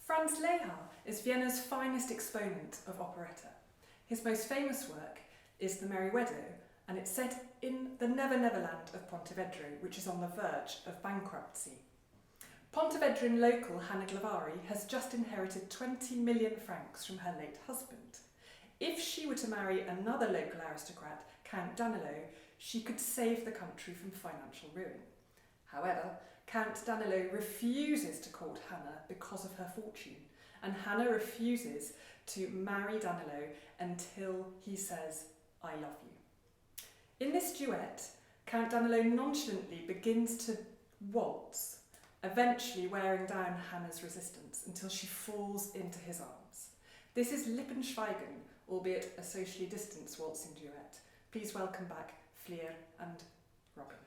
Franz Lehár is Vienna's finest exponent of operetta. His most famous work is The Merry Widow, and it's set in the Never Never Land of Pontevedra, which is on the verge of bankruptcy. Pontevedran local Hannah Glavari has just inherited 20 million francs from her late husband. If she were to marry another local aristocrat, Count Danilo, she could save the country from financial ruin. However, Count Danilo refuses to court Hannah because of her fortune, and Hannah refuses to marry Danilo until he says, "I love you." In this duet, Count Danilo nonchalantly begins to waltz, eventually wearing down Hannah's resistance until she falls into his arms. This is Lippenschweigen, albeit a socially distanced waltzing duet. Please welcome back Fflur and Robyn.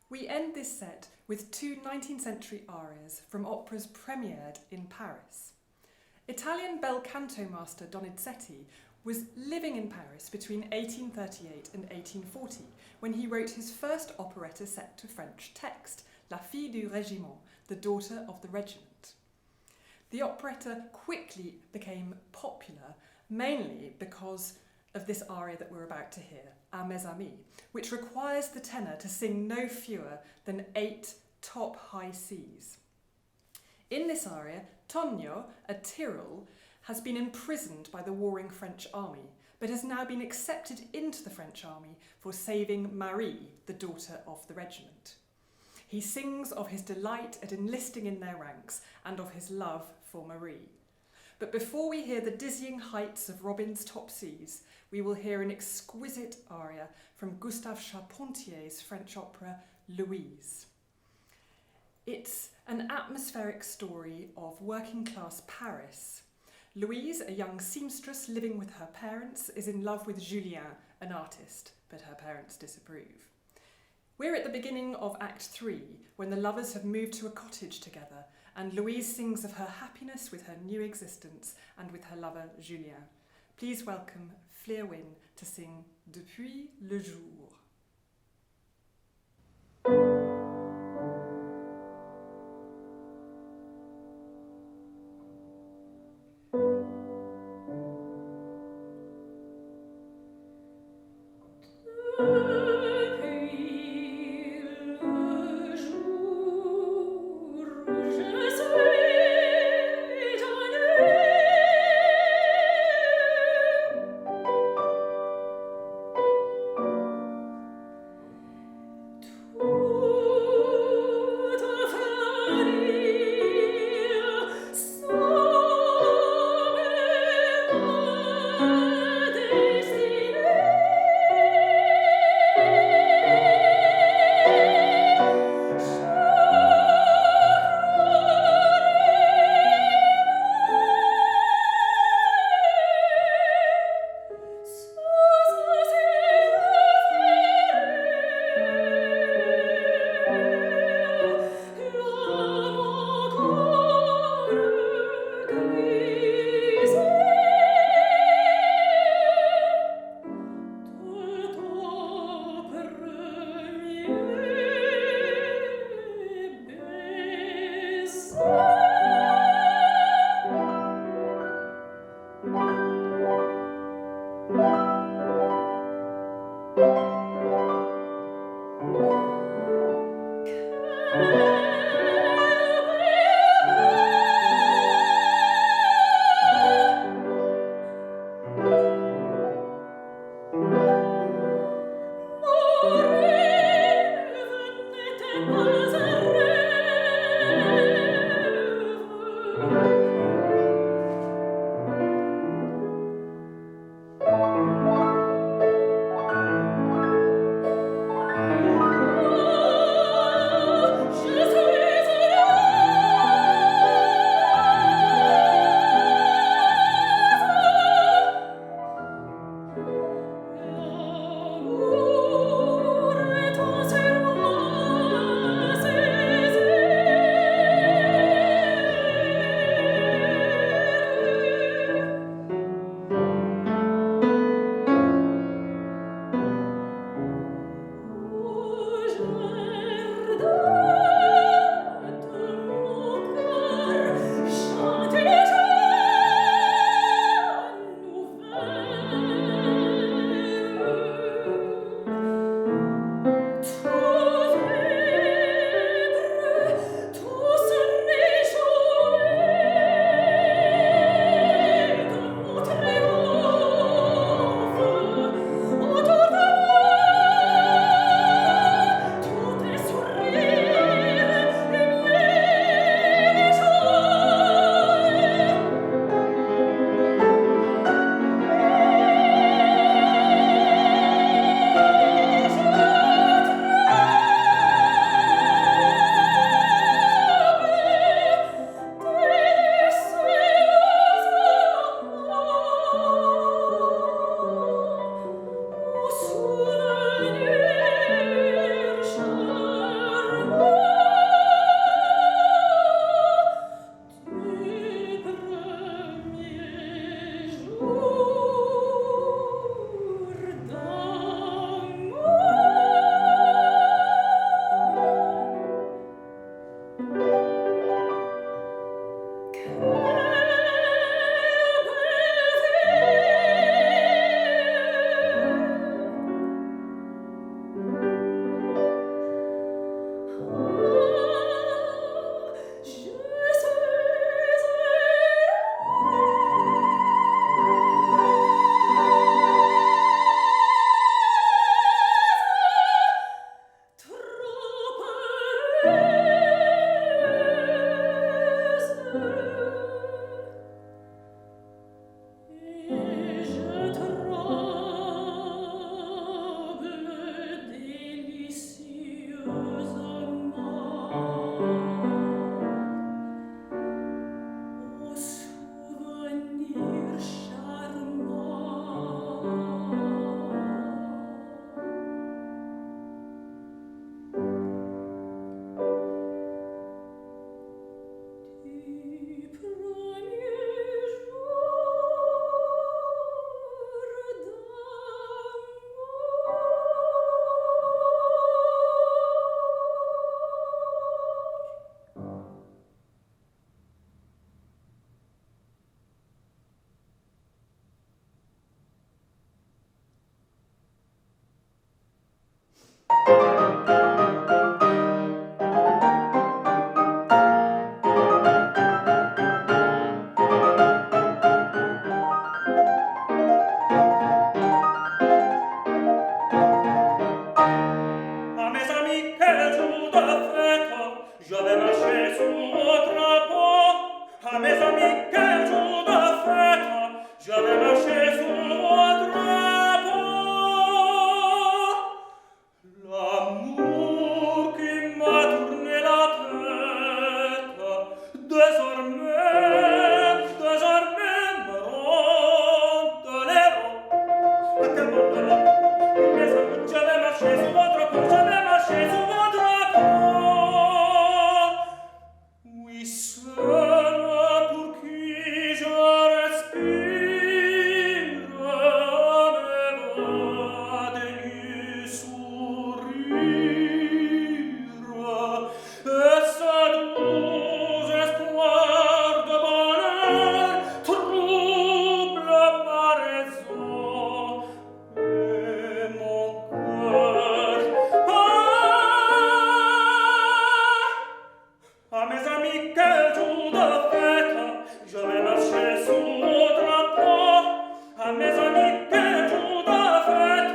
We end this set with two 19th century arias from operas premiered in Paris. Italian bel canto master Donizetti was living in Paris between 1838 and 1840 when he wrote his first operetta set to French text, La Fille du Régiment, the Daughter of the Regiment. The operetta quickly became popular, mainly because of this aria that we're about to hear, A mes amis, which requires the tenor to sing no fewer than 8 top high Cs. In this aria, Tonio, a Tyrol, has been imprisoned by the warring French army, but has now been accepted into the French army for saving Marie, the daughter of the regiment. He sings of his delight at enlisting in their ranks and of his love for Marie. But before we hear the dizzying heights of Robyn's top Cs, we will hear an exquisite aria from Gustave Charpentier's French opera Louise. It's an atmospheric story of working-class Paris. Louise, a young seamstress living with her parents, is in love with Julien, an artist, but her parents disapprove. We're at the beginning of Act 3, when the lovers have moved to a cottage together, and Louise sings of her happiness with her new existence and with her lover Julien. Please welcome Fflur Wyn to sing Depuis le jour. quel jour de fête je vais marcher sous vos drapeaux. À mes amis, quel jour de fête je vais marcher sous vos drapeaux. L'amour qui m'a tourné la tête, désormais me ronde les rangs. À quel moment, mes amis, je vais marcher sous vos drapeaux, je vais marcher sous vos drapeaux. Oui, seul pour qui je respire, me dénu sourire, et ce doux espoir de bonheur trouble ma raison et mon cœur. À mes amis, quel jour de fête je vais marcher sous vos drapeaux. À mes amis, quel jour de fête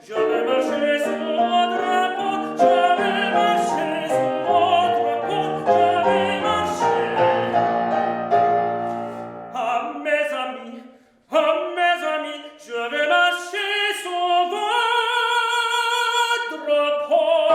je vais marcher sous vos drapeaux. Je vais marcher sous vos drapeaux. Je vais marcher. À mes amis, je vais marcher sous vos drapeaux.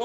Oh